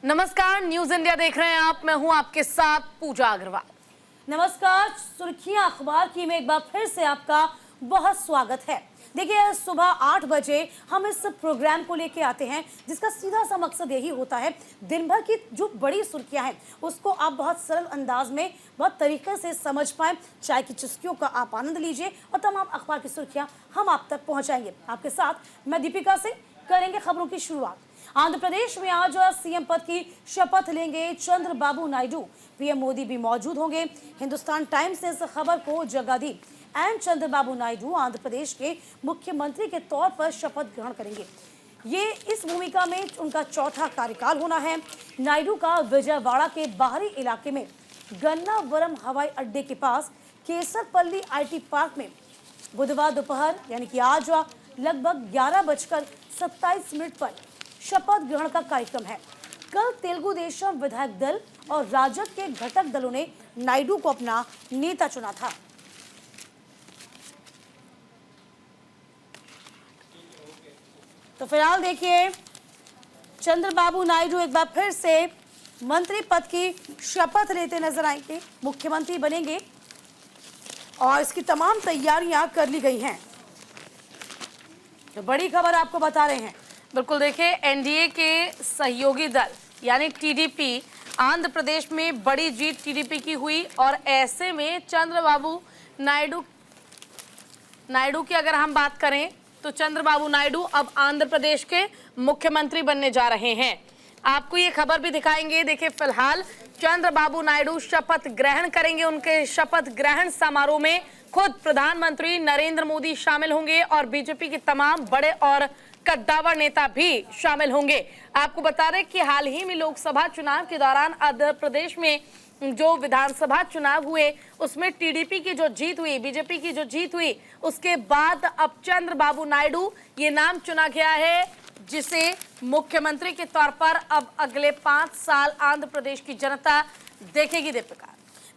नमस्कार, news India देख रहे हैं आप। मैं हूं आपके साथ पूजा अग्रवाल। नमस्कार, सुर्खियां अखबार की में एक बार फिर से आपका बहुत स्वागत है। देखिए, सुबह 8 बजे हम इस प्रोग्राम को लेके आते हैं जिसका सीधा सा मकसद यही होता है, दिन भर की जो बड़ी सुर्खियां हैं उसको आप बहुत सरल अंदाज में, बहुत तरीके से समझ पाएं। चाय की चुस्कियों का आप आनंद लीजिए और तमाम अखबार की सुर्खियां हम आप तक पहुंचाएंगे। आपके साथ मैं दीपिका से करेंगे खबरों की शुरुआत। आंध्र प्रदेश में आज सीएम पद की शपथ लेंगे चंद्रबाबू नायडू। पीएम मोदी भी मौजूद होंगे। हिंदुस्तान टाइम्स ने इस खबर को जगह दी। एन चंद्रबाबू नायडू आंध्र प्रदेश के मुख्यमंत्री के तौर पर शपथ ग्रहण करेंगे। ये इस भूमिका में उनका चौथा कार्यकाल होना है। नायडू का विजयवाड़ा के बाहरी इलाके में गन्नावरम हवाई अड्डे के पास केसरपल्ली आईटी पार्क में बुधवार दोपहर यानी कि आज लगभग 11:27 पर शपथ ग्रहण का कार्यक्रम है। कल तेलुगु देशम विधायक दल और राजद के घटक दलों ने नायडू को अपना नेता चुना था। तो फिलहाल देखिए, चंद्रबाबू नायडू एक बार फिर से मंत्री पद की शपथ लेते नजर आएंगे, मुख्यमंत्री बनेंगे और इसकी तमाम तैयारियां कर ली गई हैं। तो बड़ी खबर आपको बता रहे हैं। बिल्कुल, देखिए, एनडीए के सहयोगी दल यानी टीडीपी आंध्र प्रदेश में बड़ी जीत टीडीपी की हुई और ऐसे में चंद्रबाबू नायडू की अगर हम बात करें तो चंद्रबाबू नायडू अब आंध्र प्रदेश के मुख्यमंत्री बनने जा रहे हैं। आपको ये खबर भी दिखाएंगे। देखिए, फिलहाल चंद्रबाबू नायडू शपथ ग्रहण करेंगे। उनके शपथ ग्रहण समारोह में खुद प्रधानमंत्री नरेंद्र मोदी शामिल होंगे और बीजेपी के तमाम बड़े और कद्दावर नेता भी शामिल होंगे। आपको बता दें कि हाल ही में लोकसभा चुनाव के दौरान आंध्र प्रदेश में जो विधानसभा चुनाव हुए उसमें टीडीपी की जो जीत हुई, बीजेपी की जो जीत हुई, उसके बाद अब चंद्रबाबू नायडू ये नाम चुना गया है जिसे मुख्यमंत्री के तौर पर अब अगले 5 साल आंध्र प्रदेश की जनता देखेगी। दीपिका,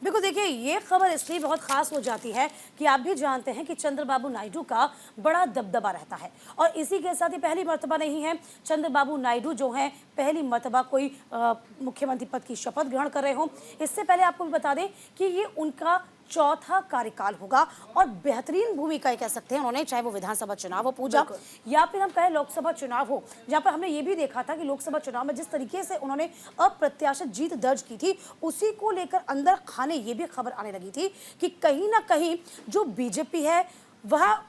बिल्कुल, देखिए, ये खबर इसलिए बहुत खास हो जाती है कि आप भी जानते हैं कि चंद्रबाबू नायडू का बड़ा दबदबा रहता है और इसी के साथ ही पहली मर्तबा नहीं है चंद्रबाबू नायडू जो हैं पहली मर्तबा कोई मुख्यमंत्री पद की शपथ ग्रहण कर रहे हों। इससे पहले आपको भी बता दें कि ये उनका चौथा कार्यकाल होगा और बेहतरीन भूमिका कह सकते हैं उन्होंने, चाहे वो विधानसभा चुनाव हो पूजा या फिर हम कहें लोकसभा चुनाव हो, जहां पर हमने ये भी देखा था कि लोकसभा चुनाव में जिस तरीके से उन्होंने अप्रत्याशित जीत दर्ज की थी उसी को लेकर अंदर खाने ये भी खबर आने लगी थी कि कहीं ना कहीं जो बीजेपी है वह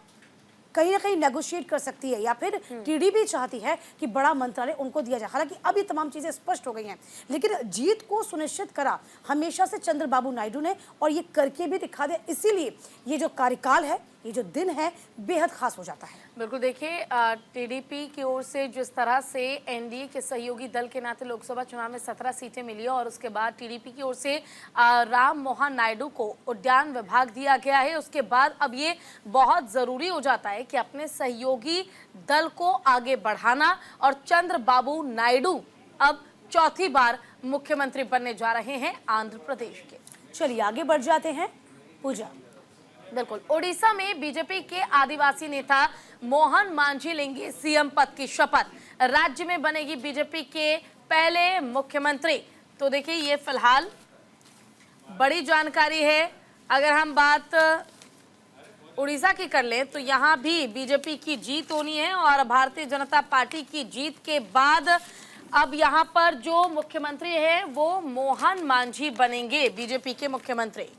कहीं ना कहीं नेगोशिएट कर सकती है या फिर टीडीपी चाहती है कि बड़ा मंत्रालय उनको दिया जाए। हालांकि अब ये तमाम चीजें स्पष्ट हो गई हैं, लेकिन जीत को सुनिश्चित करा हमेशा से चंद्रबाबू नायडू ने और ये करके भी दिखा दिया। इसीलिए ये जो कार्यकाल है, ये जो दिन है, बेहद खास हो जाता है। बिल्कुल, देखिए, टीडीपी की ओर से जिस तरह से एनडीए के सहयोगी दल के नाते लोकसभा चुनाव में 17 सीटें मिली और उसके बाद टीडीपी की ओर से राम मोहन नायडू को उद्यान विभाग दिया गया है, उसके बाद अब ये बहुत ज़रूरी हो जाता है कि अपने सहयोगी दल को आगे बढ़ाना और चंद्रबाबू नायडू अब चौथी बार मुख्यमंत्री बनने जा रहे हैं आंध्र प्रदेश के। चलिए आगे बढ़ जाते हैं पूजा। बिल्कुल, ओडिशा में बीजेपी के आदिवासी नेता मोहन मांझी लेंगे सीएम पद की शपथ। राज्य में बनेगी बीजेपी के पहले मुख्यमंत्री। तो देखिए, ये फिलहाल बड़ी जानकारी है। अगर हम बात उड़ीसा की कर लें तो यहाँ भी बीजेपी की जीत होनी है और भारतीय जनता पार्टी की जीत के बाद अब यहाँ पर जो मुख्यमंत्री है वो मोहन मांझी बनेंगे बीजेपी के मुख्यमंत्री।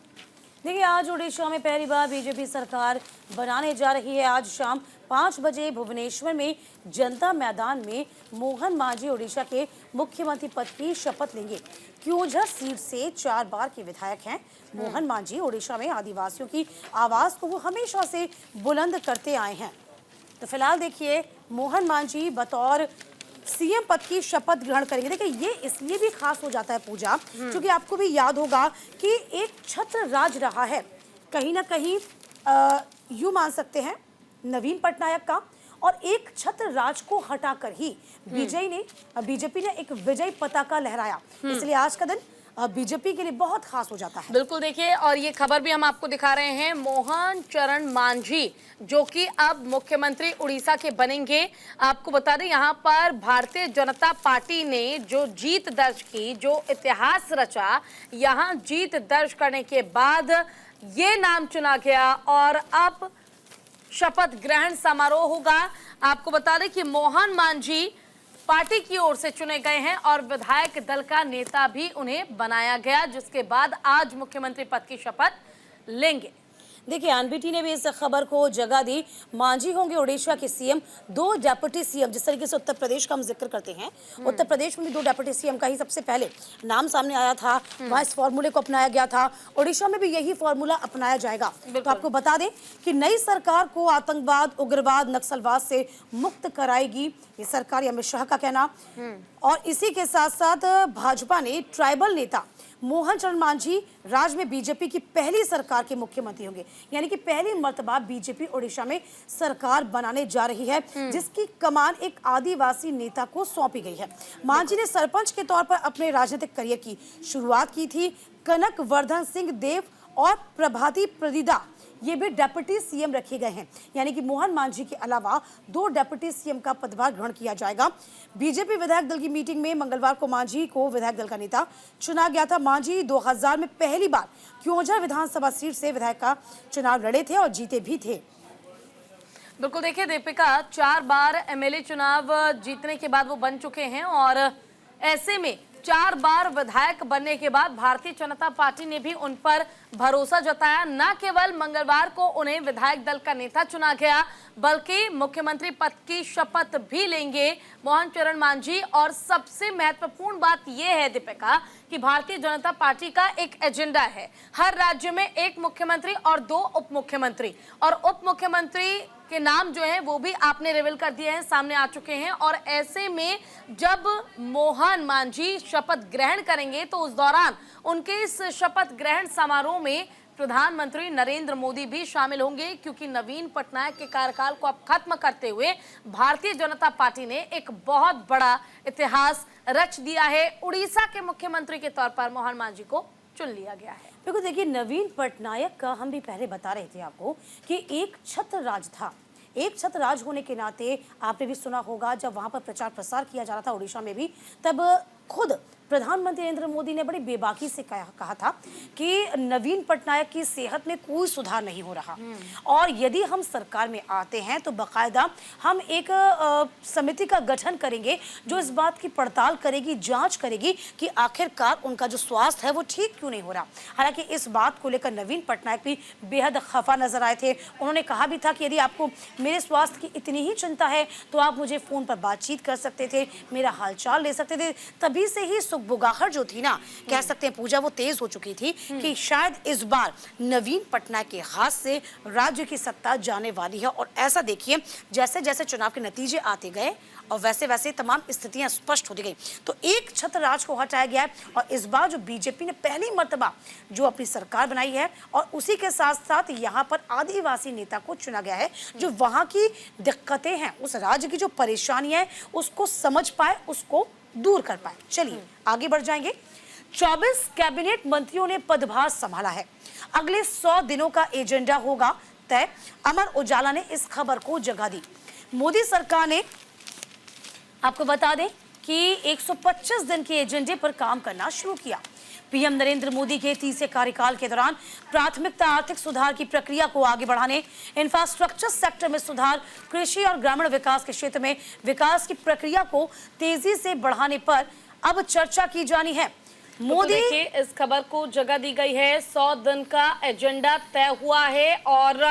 देखिए, आज उड़ीसा में पहली बार बीजेपी सरकार बनाने जा रही है। आज शाम 5 बजे भुवनेश्वर में जनता मैदान में मोहन मांझी उड़ीसा के मुख्यमंत्री पद की शपथ लेंगे। क्योंझर सीट से 4 बार के विधायक हैं मोहन मांझी। उड़ीसा में आदिवासियों की आवाज़ को वो हमेशा से बुलंद करते आए हैं। तो फिलहाल देखिए, मोहन मांझी बतौर सीएम पद की शपथ ग्रहण करेंगे। देखिए, ये इसलिए भी खास हो जाता है पूजा क्योंकि आपको भी याद होगा कि एक छत्र राज रहा है कहीं ना कहीं, यूं मान सकते हैं नवीन पटनायक का, और एक छत्र राज को हटाकर ही बीजेपी ने एक विजय पताका लहराया। इसलिए आज का दिन बीजेपी के लिए बहुत खास हो जाता है। बिल्कुल, देखिए, और ये खबर भी हम आपको दिखा रहे हैं, मोहन चरण मांझी जो कि अब मुख्यमंत्री उड़ीसा के बनेंगे। आपको बता दें, यहाँ पर भारतीय जनता पार्टी ने जो जीत दर्ज की, जो इतिहास रचा, यहाँ जीत दर्ज करने के बाद ये नाम चुना गया और अब शपथ ग्रहण समारोह होगा। आपको बता दें कि मोहन मांझी पार्टी की ओर से चुने गए हैं और विधायक दल का नेता भी उन्हें बनाया गया, जिसके बाद आज मुख्यमंत्री पद की शपथ लेंगे। देखिए, एनबीटी ने भी इस खबर को जगह दी। मांझी होंगे उड़ीसा के सीएम, 2 डेप्यूटी सीएम। जिस तरीके से उत्तर प्रदेश का हम जिक्र करते हैं, उत्तर प्रदेश में भी 2 डेप्यूटी सीएम का ही सबसे पहले नाम सामने आया था, वहां इस फॉर्मूले को अपनाया गया था। उड़ीसा में भी यही फॉर्मूला अपनाया जाएगा। तो आपको बता दें कि नई सरकार को आतंकवाद, उग्रवाद, नक्सलवाद से मुक्त कराएगी, ये सरकार, अमित शाह का कहना। और इसी के साथ साथ भाजपा ने ट्राइबल नेता मोहन चरण मांझी राज्य में बीजेपी की पहली सरकार के मुख्यमंत्री होंगे, यानी कि पहली मर्तबा बीजेपी उड़ीसा में सरकार बनाने जा रही है, जिसकी कमान एक आदिवासी नेता को सौंपी गई है। मांझी ने सरपंच के तौर पर अपने राजनीतिक करियर की शुरुआत की थी। कनक वर्धन सिंह देव और प्रभाती प्रदिदा ये भी डेप्यूटी सीएम रखे गए हैं, यानी कि मोहन मांझी के अलावा 2 डेप्यूटी सीएम का पदभार ग्रहण किया जाएगा। बीजेपी विधायक दल की मीटिंग में मंगलवार को मांझी को विधायक दल का नेता चुना गया था। मांझी 2000 में पहली बार क्योंझर विधानसभा सीट से विधायक का चुनाव लड़े थे और जीते भी थे। बिल्कुल, देखिए दीपिका, 4 बार एमएलए चुनाव जीतने के बाद वो बन चुके हैं और ऐसे में 4 बार विधायक बनने के बाद भारतीय जनता पार्टी ने भी उन पर भरोसा जताया। न केवल मंगलवार को उन्हें विधायक दल का नेता चुना गया, बल्कि मुख्यमंत्री पद की शपथ भी लेंगे मोहन चरण मांझी। और सबसे महत्वपूर्ण बात यह है दीपिका कि भारतीय जनता पार्टी का एक एजेंडा है, हर राज्य में 1 मुख्यमंत्री और 2 उप मुख्यमंत्री, और उप मुख्यमंत्री के नाम जो है वो भी आपने रिवील कर दिए हैं, सामने आ चुके हैं। और ऐसे में जब मोहन मांझी शपथ ग्रहण करेंगे तो उस दौरान उनके इस शपथ ग्रहण समारोह में प्रधानमंत्री नरेंद्र मोदी भी शामिल होंगे, क्योंकि नवीन पटनायक के कार्यकाल को अब खत्म करते हुए भारतीय जनता पार्टी ने एक बहुत बड़ा इतिहास रच दिया है। उड़ीसा के मुख्यमंत्री के तौर पर मोहन मांझी को चुन लिया गया है। बिल्कुल, देखिए, नवीन पटनायक का हम भी पहले बता रहे थे आपको कि एक छत्र राज था। एक छत्र राज होने के नाते आपने भी सुना होगा, जब वहां पर प्रचार प्रसार किया जा रहा था उड़ीसा में भी, तब खुद प्रधानमंत्री नरेंद्र मोदी ने बड़ी बेबाकी से कहा था कि नवीन पटनायक की सेहत में कोई सुधार नहीं हो रहा और यदि हम सरकार में आते हैं तो बाकायदा हम एक समिति का गठन करेंगे जो इस बात की पड़ताल करेगी, जांच करेगी कि आखिरकार उनका जो स्वास्थ्य है वो ठीक क्यों नहीं हो रहा। हालांकि इस बात को लेकर नवीन पटनायक भी बेहद खफा नजर आए थे। उन्होंने कहा भी था कि यदि आपको मेरे स्वास्थ्य की इतनी ही चिंता है तो आप मुझे फोन पर बातचीत कर सकते थे, मेरा हालचाल ले सकते थे। तभी से ही बुगाहट जो थी ना, कह सकते हैं पूजा, वो तेज हो चुकी थी कि शायद इस बार नवीन पटनायक के हाथ से राज्य की सत्ता जाने वाली है। और ऐसा देखिए, जैसे जैसे चुनाव के नतीजे आते गए और वैसे वैसे तमाम स्थितियां स्पष्ट होती गई, तो एक छत्र राज को हटाया गया है। और इस बार जो बीजेपी ने पहली मर्तबा जो अपनी सरकार बनाई है और उसी के साथ साथ यहाँ पर आदिवासी नेता को चुना गया है, जो वहाँ की दिक्कतें हैं, उस राज्य की जो परेशानियां हैं उसको समझ पाए, उसको दूर कर पाए। चलिए आगे बढ़ जाएंगे। 24 कैबिनेट मंत्रियों ने पदभार संभाला है, अगले 100 दिनों का एजेंडा होगा तय। अमर उजाला ने इस खबर को जगह दी। मोदी सरकार ने, आपको बता दें कि 125 दिन के एजेंडे पर काम करना शुरू किया। पीएम नरेंद्र मोदी के 30वें कार्यकाल के दौरान प्राथमिकता आर्थिक सुधार की प्रक्रिया को आगे बढ़ाने, इंफ्रास्ट्रक्चर सेक्टर में सुधार, कृषि और ग्रामीण विकास के क्षेत्र में विकास की प्रक्रिया को तेजी से बढ़ाने पर अब चर्चा की जानी है। मोदी, देखिए, इस खबर को जगह दी गई है, 100 दिन का एजेंडा तय हुआ है और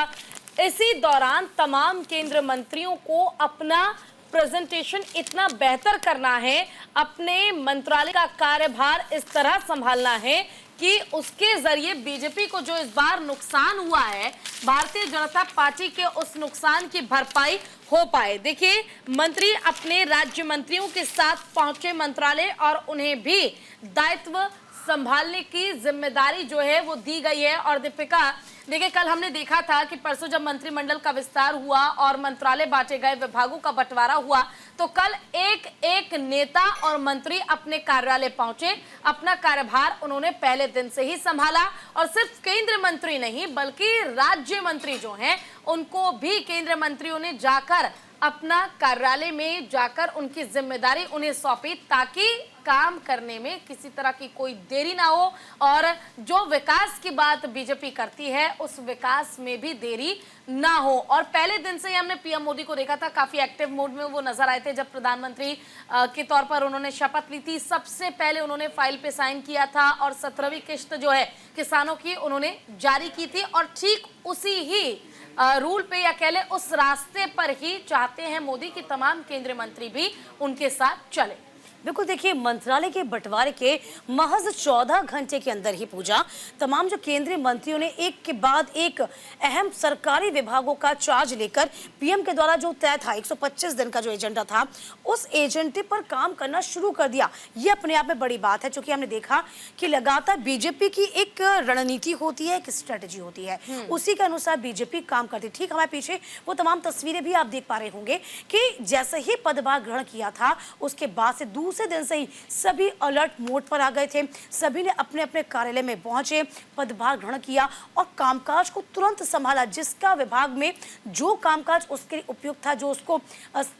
इसी दौरान तमाम केंद्रीय मंत्रियों को अपना प्रेजेंटेशन इतना बेहतर करना है, अपने मंत्रालय का कार्यभार इस तरह संभालना है कि उसके जरिए बीजेपी को जो इस बार नुकसान हुआ है, भारतीय जनता पार्टी के उस नुकसान की भरपाई हो पाए। देखिए, मंत्री अपने राज्य मंत्रियों के साथ पहुंचे मंत्रालय और उन्हें भी दायित्व संभालने की जिम्मेदारी जो है वो दी गई है। और दीपिका, देखिए, कल हमने देखा था कि परसों जब मंत्रिमंडल का विस्तार हुआ और मंत्रालय बांटे गए, विभागों का बंटवारा हुआ, तो कल एक एक नेता और मंत्री अपने कार्यालय पहुंचे। अपना कार्यभार उन्होंने पहले दिन से ही संभाला और सिर्फ केंद्र मंत्री नहीं बल्कि राज्य मंत्री जो हैं उनको भी केंद्र मंत्रियों ने जाकर अपना कार्यालय में जाकर उनकी जिम्मेदारी उन्हें सौंपी, ताकि काम करने में किसी तरह की कोई देरी ना हो और जो विकास की बात बीजेपी करती है उस विकास में भी देरी ना हो। और पहले दिन से ही हमने पीएम मोदी को देखा था, काफी एक्टिव मोड में वो नजर आए थे। जब प्रधानमंत्री के तौर पर उन्होंने शपथ ली थी, सबसे पहले उन्होंने फाइल पे साइन किया था और 17वीं किश्त जो है किसानों की उन्होंने जारी की थी। और ठीक उसी ही रूल पे या कह ले उस रास्ते पर ही चाहते हैं मोदी कि तमाम केंद्रीय मंत्री भी उनके साथ चले। बिल्कुल, देखिए मंत्रालय के बंटवारे के महज 14 घंटे के अंदर ही पूजा तमाम जो केंद्रीय मंत्रियों ने एक के बाद एक अहम सरकारी विभागों का चार्ज लेकर पीएम के द्वारा जो तय था 125 दिन का जो एजेंडा था उस एजेंडे पर काम करना शुरू कर दिया। ये अपने आप में बड़ी बात है, क्योंकि हमने देखा कि लगातार बीजेपी की एक रणनीति होती है, एक स्ट्रेटेजी होती है, उसी के अनुसार बीजेपी काम करती है। ठीक हमारे पीछे वो तमाम तस्वीरें भी आप देख पा रहे होंगे कि जैसे ही पदभार ग्रहण किया था उसके बाद से दूसरे दिन से ही सभी अलर्ट मोड पर आ गए थे। सभी ने अपने अपने कार्यालय में पहुंचे, पदभार ग्रहण किया और कामकाज को तुरंत संभाला। जिसका विभाग में जो कामकाज उसके लिए उपयुक्त था, जो उसको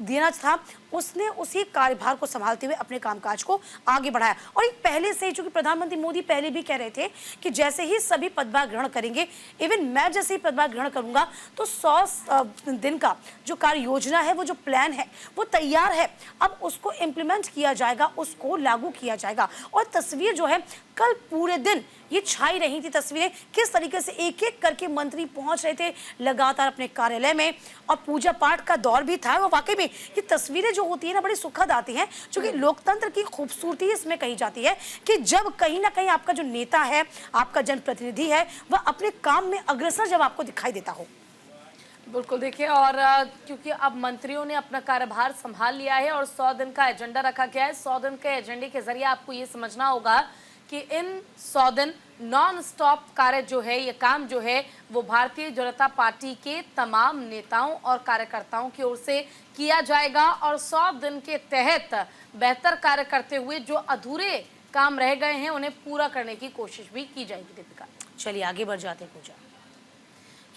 देना था, उसने उसी कार्यभार को संभालते हुए अपने कामकाज को आगे बढ़ाया। और एक पहले से ही, चूंकि प्रधानमंत्री मोदी पहले भी कह रहे थे कि जैसे ही सभी पदभार ग्रहण करेंगे, इवन मैं जैसे ही पदभार ग्रहण करूंगा तो 100 दिन का जो कार्य योजना है, वो जो प्लान है वो तैयार है, अब उसको इम्प्लीमेंट किया जाएगा, उसको लागू किया जाएगा। और तस्वीर जो है कल पूरे दिन ये छाई रही थी, तस्वीरें किस तरीके से एक एक करके मंत्री पहुंच रहे थे लगातार अपने कार्यालय में और पूजा पाठ का दौर भी था। और वाकई में ये तस्वीरें जो होती है ना बड़ी सुखद आती हैं, क्योंकि लोकतंत्र की खूबसूरती इसमें कही जाती है कि जब कहीं ना कहीं आपका जो नेता है, आपका जनप्रतिनिधि है, वह अपने काम में अग्रसर जब आपको दिखाई देता हो। बिल्कुल, देखिए, और क्योंकि अब मंत्रियों ने अपना कार्यभार संभाल लिया है और 100 दिन का एजेंडा रखा गया है। 100 दिन के एजेंडे के जरिए आपको ये समझना होगा कि इन 100 दिन नॉन स्टॉप कार्य जो है, ये काम जो है, वो भारतीय जनता पार्टी के तमाम नेताओं और कार्यकर्ताओं की ओर से किया जाएगा और 100 दिन के तहत बेहतर कार्य करते हुए जो अधूरे काम रह गए हैं उन्हें पूरा करने की कोशिश भी की जाएगी। दीपिका, चलिए आगे बढ़ जाते हैं पूजा।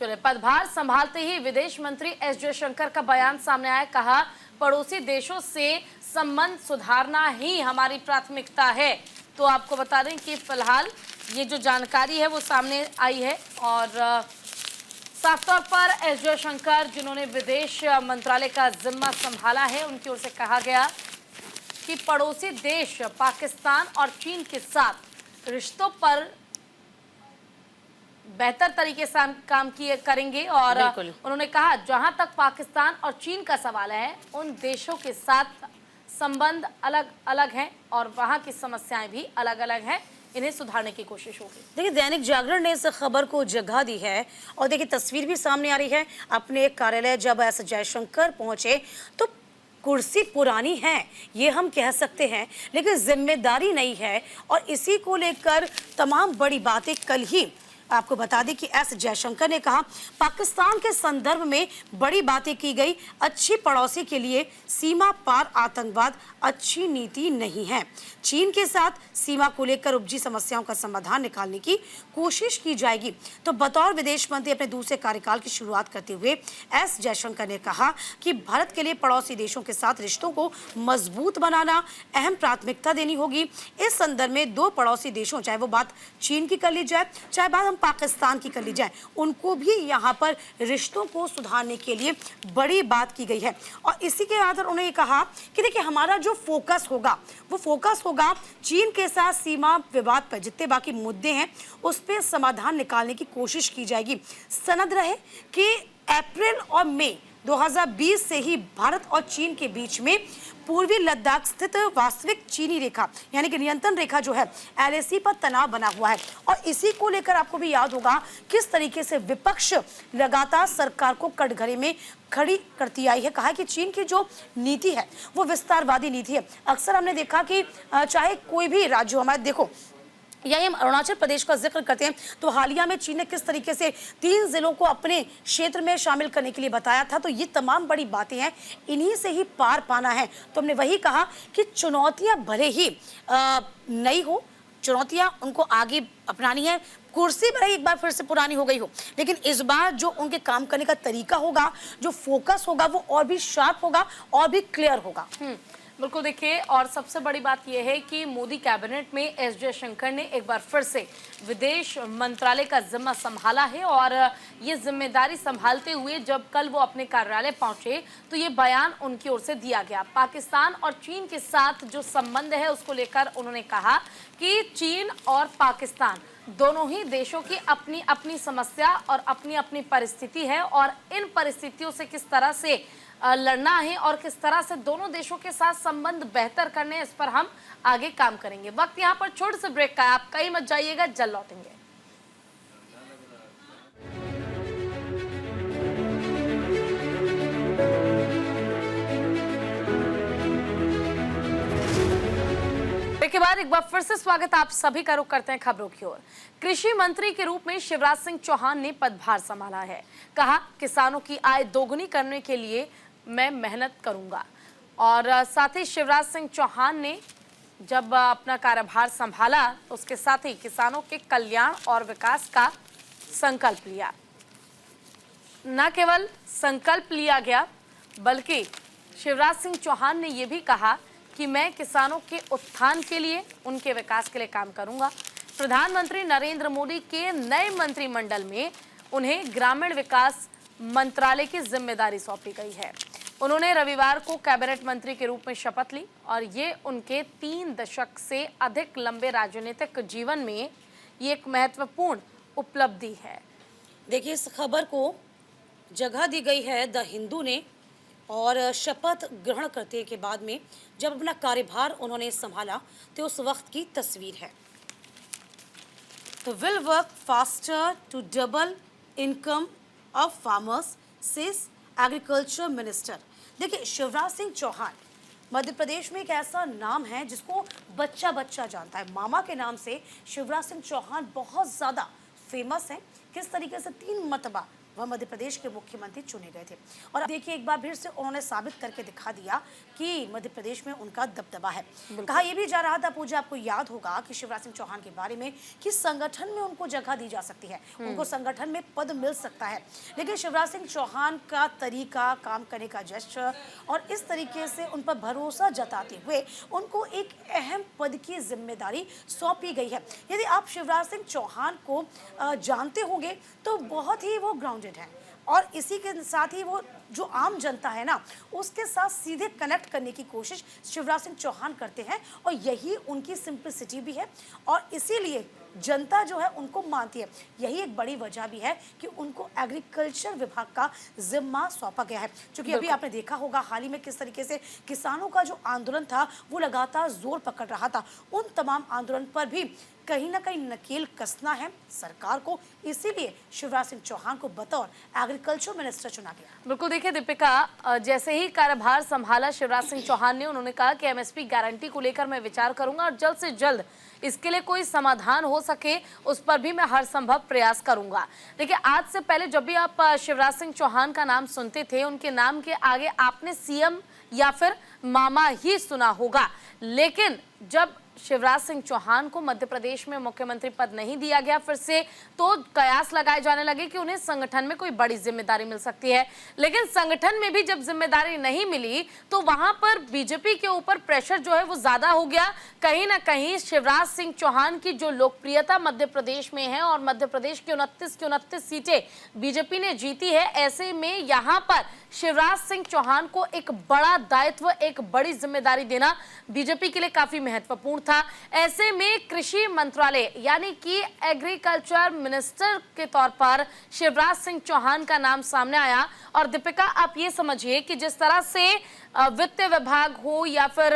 चलिए, पदभार संभालते ही विदेश मंत्री एस जयशंकर का बयान सामने आया। कहा, पड़ोसी देशों से संबंध सुधारना ही हमारी प्राथमिकता है। तो आपको बता दें कि फिलहाल ये जो जानकारी है वो सामने आई है और साफ तौर पर एस जयशंकर, जिन्होंने विदेश मंत्रालय का जिम्मा संभाला है, उनकी ओर से कहा गया कि पड़ोसी देश पाकिस्तान और चीन के साथ रिश्तों पर बेहतर तरीके से काम करेंगे। और उन्होंने कहा, जहां तक पाकिस्तान और चीन का सवाल है, उन देशों के साथ संबंध अलग अलग हैं और वहां की समस्याएं भी अलग अलग हैं, इन्हें सुधारने की कोशिश होगी। देखिए, दैनिक जागरण ने इस खबर को जगह दी है और देखिए तस्वीर भी सामने आ रही है। अपने कार्यालय जब एस जयशंकर पहुंचे तो कुर्सी पुरानी है, ये हम कह सकते हैं, लेकिन जिम्मेदारी नहीं है। और इसी को लेकर तमाम बड़ी बातें कल ही आपको बता दें कि एस जयशंकर ने कहा, पाकिस्तान के संदर्भ में बड़ी बातें की गई। अच्छी पड़ोसी के लिए सीमा पार आतंकवाद अच्छी नीति नहीं है। चीन के साथ सीमा को लेकर उपजी समस्याओं का समाधान निकालने की कोशिश की जाएगी। तो बतौर विदेश मंत्री अपने दूसरे कार्यकाल की शुरुआत करते हुए एस जयशंकर ने कहा कि भारत के लिए पड़ोसी देशों के साथ रिश्तों को मजबूत बनाना अहम प्राथमिकता देनी होगी। इस संदर्भ में दो पड़ोसी देशों, चाहे वो बात चीन की कर ली जाए, चाहे बात पाकिस्तान की कर ली जाए, उनको भी यहाँ पर रिश्तों को सुधारने के लिए बड़ी बात की गई है। और इसी के आधार उन्होंने कहा कि देखिए, हमारा जो फोकस होगा वो फोकस होगा चीन के साथ सीमा विवाद पर, जितने बाकी मुद्दे हैं उस पर समाधान निकालने की कोशिश की जाएगी। सनद रहे कि अप्रैल और मई 2020 से ही भारत और चीन के बीच में पूर्वी लद्दाख स्थित वास्तविक चीनी रेखा यानी कि नियंत्रण रेखा जो है LAC पर तनाव बना हुआ है। और इसी को लेकर आपको भी याद होगा किस तरीके से विपक्ष लगातार सरकार को कटघरे में खड़ी करती आई है। कहा कि चीन की जो नीति है वो विस्तारवादी नीति है। अक्सर हमने देखा कि चाहे कोई भी राज्य हमारे, देखो यही हम अरुणाचल प्रदेश का जिक्र करते हैं तो हालिया में चीन ने किस तरीके से 3 जिलों को अपने क्षेत्र में शामिल करने के लिए बताया था, तो ये तमाम बड़ी बातें हैं, इन्हीं से ही पार पाना है। तो हमने वही कहा कि चुनौतियां भले ही नई हो, चुनौतियां उनको आगे अपनानी है, कुर्सी भले ही एक बार फिर से पुरानी हो गई हो, लेकिन इस बार जो उनके काम करने का तरीका होगा, जो फोकस होगा, वो और भी शार्प होगा और भी क्लियर होगा। बिल्कुल, देखिए, और सबसे बड़ी बात यह है कि मोदी कैबिनेट में एस जयशंकर ने एक बार फिर से विदेश मंत्रालय का जिम्मा संभाला है और ये जिम्मेदारी संभालते हुए जब कल वो अपने कार्यालय पहुंचे तो ये बयान उनकी ओर से दिया गया। पाकिस्तान और चीन के साथ जो संबंध है उसको लेकर उन्होंने कहा कि चीन और पाकिस्तान दोनों ही देशों की अपनी अपनी समस्या और अपनी अपनी परिस्थिति है और इन परिस्थितियों से किस तरह से लड़ना है और किस तरह से दोनों देशों के साथ संबंध बेहतर करने हैं, इस पर हम आगे काम करेंगे। वक्त यहाँ पर छोटे से ब्रेक का है, आप कहीं मत जाइएगा, जल्द लौटेंगे। के बाद एक बार फिर से स्वागत, आप सभी का रुख करते हैं खबरों की ओर। कृषि मंत्री के रूप में शिवराज सिंह चौहान ने पदभार संभाला है। कहा, किसानों की आय दोगुनी करने के लिए मैं मेहनत करूंगा। और साथ ही शिवराज सिंह चौहान ने जब अपना कार्यभार संभाला तो उसके साथ ही किसानों के कल्याण और विकास का संकल्प लिया। न केवल संकल्प लिया गया बल्कि शिवराज सिंह चौहान ने यह भी कहा कि मैं किसानों के उत्थान के लिए, उनके विकास के लिए काम करूंगा। प्रधानमंत्री नरेंद्र मोदी के नए मंत्रिमंडल में उन्हें ग्रामीण विकास मंत्रालय की जिम्मेदारी सौंपी गई है। उन्होंने रविवार को कैबिनेट मंत्री के रूप में शपथ ली और ये उनके 3 दशक से अधिक लंबे राजनीतिक जीवन में ये एक महत्वपूर्ण उपलब्धि है। देखिए, इस खबर को जगह दी गई है द हिंदू ने और शपथ ग्रहण करने के बाद में जब अपना कार्यभार उन्होंने संभाला तो उस वक्त की तस्वीर है। तो will work faster to double income of farmers says agriculture minister. देखिए, शिवराज सिंह चौहान मध्य प्रदेश में एक ऐसा नाम है जिसको बच्चा बच्चा जानता है। मामा के नाम से शिवराज सिंह चौहान बहुत ज़्यादा फेमस है। किस तरीके से 3 मरतबा वह मध्य प्रदेश के मुख्यमंत्री चुने गए थे और अब देखिए एक बार फिर से उन्होंने साबित करके दिखा दिया कि मध्य प्रदेश में उनका दबदबा है। कहा यह भी जा रहा था, पूजा, आपको याद होगा कि शिवराज सिंह चौहान के बारे में कि संगठन में उनको जगह दी जा सकती है, उनको संगठन में पद मिल सकता है, लेकिन शिवराज सिंह चौहान का तरीका, काम करने का जेस्चर और इस तरीके से उन पर भरोसा जताते हुए उनको एक अहम पद की जिम्मेदारी सौंपी गई है। यदि आप शिवराज सिंह चौहान को जानते होंगे तो बहुत ही वो ग्राउंडेड है और इसी के साथ ही वो जो आम जनता है ना, उसके साथ सीधे कनेक्ट करने की कोशिश शिवराज सिंह चौहान करते हैं और यही उनकी सिंपलिसिटी भी है और इसीलिए जनता जो है उनको मानती है। यही एक बड़ी वजह भी है कि उनको एग्रीकल्चर विभाग का जिम्मा सौंपा गया है, क्योंकि अभी आपने देखा होगा हाल ही में किस तरीके से किसानों का जो आंदोलन था वो लगातार जोर पकड़ रहा था। उन तमाम आंदोलन पर भी कहीं ना कहीं नकेल कसना है सरकार को, इसीलिए शिवराज सिंह चौहान को बतौर एग्रीकल्चर मिनिस्टर चुना गया। बिल्कुल, देखिए दीपिका, जैसे ही कार्यभार संभाला शिवराज सिंह चौहान ने, उन्होंने कहा कि एमएसपी गारंटी को लेकर मैं विचार करूंगा और जल्द से जल्द इसके लिए कोई समाधान हो सके उस पर भी मैं हर संभव प्रयास करूंगा। देखिए, आज से पहले जब भी आप शिवराज सिंह चौहान का नाम सुनते थे, उनके नाम के आगे आपने सीएम या फिर मामा ही सुना होगा, लेकिन जब शिवराज सिंह चौहान को मध्य प्रदेश में मुख्यमंत्री पद नहीं दिया गया फिर से, तो कयास लगाए जाने लगे कि उन्हें संगठन में कोई बड़ी जिम्मेदारी मिल सकती है। लेकिन संगठन में भी जब जिम्मेदारी नहीं मिली तो वहां पर बीजेपी के ऊपर प्रेशर जो है वो ज्यादा हो गया। कहीं ना कहीं शिवराज सिंह चौहान की जो लोकप्रियता मध्य प्रदेश में है और मध्य प्रदेश की 29 सीटें बीजेपी ने जीती है, ऐसे में यहाँ पर शिवराज सिंह चौहान को एक बड़ा दायित्व, एक बड़ी जिम्मेदारी देना बीजेपी के लिए काफी महत्वपूर्ण था। ऐसे में कृषि मंत्रालय यानी कि एग्रीकल्चर मिनिस्टर के तौर पर शिवराज सिंह चौहान का नाम सामने आया। और दीपिका, आप ये समझिए कि जिस तरह से वित्त विभाग हो या फिर